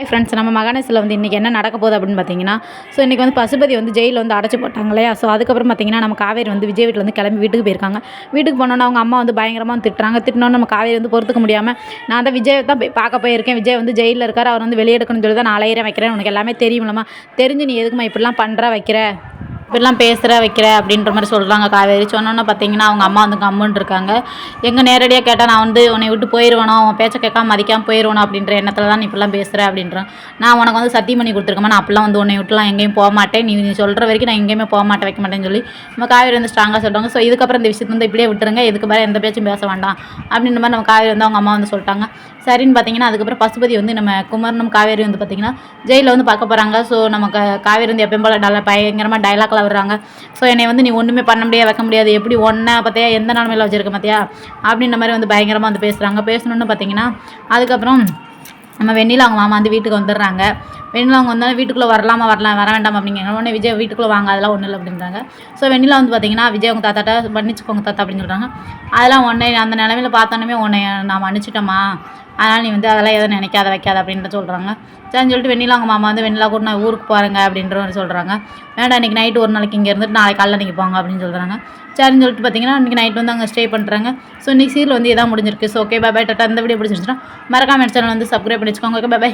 Friends, நம்ம மகாநேசில் வந்து இன்றைக்கி என்ன நடக்க போகுது அப்படின்னு பார்த்தீங்கன்னா, ஸோ இன்றைக்கி வந்து பசுபதி வந்து ஜெயிலில் வந்து அடைச்சி போட்டாங்க இல்லையா. ஸோ அதுக்கப்புறம் பார்த்தீங்கன்னா, நம்ம காவேரி வந்து விஜய் வீட்டில் வந்து கிளம்பி வீட்டுக்கு போயிருக்காங்க. வீட்டுக்கு போனோன்னா அவங்க அம்மா வந்து பயங்கரமாக திட்டுறாங்க. திட்டினோன்னு நம்ம காவேரி வந்து பொறுத்துக்க முடியாமல், நான் தான் விஜய் தான் போய் பார்க்க போயிருக்கேன். விஜய் வந்து ஜெயிலில் இருக்கார், அவர் வந்து வெளியெடுக்கணும்னு சொல்லி தான் நான் அலையிறேன் வைக்கிறேன். உனக்கு எல்லாமே தெரியுமில்லம்மா, தெரிஞ்சு நீ எதுக்குமா இப்படிலாம் பண்ணுற வைக்கிற, இப்படிலாம் பேசுகிற வைக்கிற அப்படின்ற மாதிரி சொல்கிறாங்க காவேரி. சொன்னோன்னே பார்த்தீங்கன்னா அவங்க அம்மா வந்து கம்முன்னு இருக்காங்க. எங்கே நேரடியாக கேட்டால் நான் வந்து உன்னை விட்டு போயிடுவேனோ, உன் பேச்சை கேட்காம மதிக்காமல் போயிடுவேனோ அப்படின்ற எண்ணத்தில் தான் நீ இப்படிலாம் பேசுகிற அப்படின்றேன். நான் உனக்கு வந்து சத்தியம் பண்ணி கொடுத்துருக்கேன், நான் அப்படிலாம் வந்து உன்னை விட்டுலாம் எங்கேயும் போக மாட்டேன், நீ சொல்கிற வரைக்கும் நான் எங்கேயுமே போக மாட்டேன் வைக்க மாட்டேன்னு சொல்லி நம்ம காவேரி வந்து ஸ்ட்ராங்காக சொல்கிறாங்க. ஸோ இதுக்கப்புறம் இந்த விஷயத்தை வந்து இப்படியே விட்டுருங்க, இதுக்கு மேலே எந்த பேச்சும் பேச வேண்டாம் அப்படின்ற மாதிரி நம்ம காவேரி வந்து அவங்க அம்மா வந்து சொல்லிட்டாங்க. சரின்னு பார்த்தீங்கன்னா அதுக்கப்புறம் பசுபதி வந்து நம்ம குமரனும் காவேரி வந்து பார்த்திங்கன்னா ஜெயிலில் வந்து பார்க்க போகிறாங்க. ஸோ நமக்கு காவேரி வந்து எப்பயும் போல் பயங்கரமாக டைலாக்லாம் வர்றாங்க. ஸோ என்னை வந்து நீ ஒன்றுமே பண்ண முடியாது வைக்க முடியாது, எப்படி ஒன்றை பார்த்தியா எந்த நிலமையில் வச்சுருக்க பார்த்தியா அப்படின்ற மாதிரி வந்து பயங்கரமாக வந்து பேசுகிறாங்க. பேசணுன்னு பார்த்தீங்கன்னா அதுக்கப்புறம் நம்ம வெண்ணிலா அவங்க மாமா வந்து வீட்டுக்கு வந்துடுறாங்க. வெண்ணிலா அவங்க வந்தாலும் வீட்டுக்குள்ளே வரலாமா வர வேண்டாம் அப்படிங்கிற உடனே விஜய் வீட்டுக்குள்ளே வாங்க, அதெல்லாம் ஒன்றும் இல்லை அப்படின்றாங்க. ஸோ வெண்ணிலா வந்து பார்த்திங்கன்னா விஜய் அவங்க தாத்தாட்ட மன்னிச்சுக்கோங்க தாத்தா அப்படின்னு சொல்கிறாங்க. அதெல்லாம் உடனே அந்த நிலமையில் பார்த்தோன்னே உன்னை நான் மன்னிச்சிட்டோமா, அதனால் நீ வந்து அதெல்லாம் எதுவும் நினைக்காத வைக்காத அப்படின்ட்டு சொல்கிறாங்க. சரின்னு சொல்லிட்டு வெண்ணிலா அவங்க மாமா வந்து வெண்ணிலா கூட நான் ஊருக்கு போகிறேங்க அப்படின்ற மாதிரி சொல்கிறாங்க. வேண்டாம் இன்றைக்கி நைட்டு ஒரு நாளைக்கு இங்கே இருந்துட்டு நாளைக்கு காலைல நீங்கள் போங்க அப்படின்னு சொல்கிறாங்க. சரின்னு சொல்லிட்டு பார்த்தீங்கன்னா இன்றைக்கி நைட் வந்து அங்கே ஸ்டே பண்ணுறாங்க. ஸோ இன்றைக்கி சீரியல் வந்து இதான் முடிஞ்சிருக்கு. So okay bye tata. இந்த வீடியோ பிடிச்சிருச்சுன்னா மறக்காம சேனல் வந்து சப்ஸ்கிரைப் பண்ணி வச்சுக்கோங்க. Okay bye.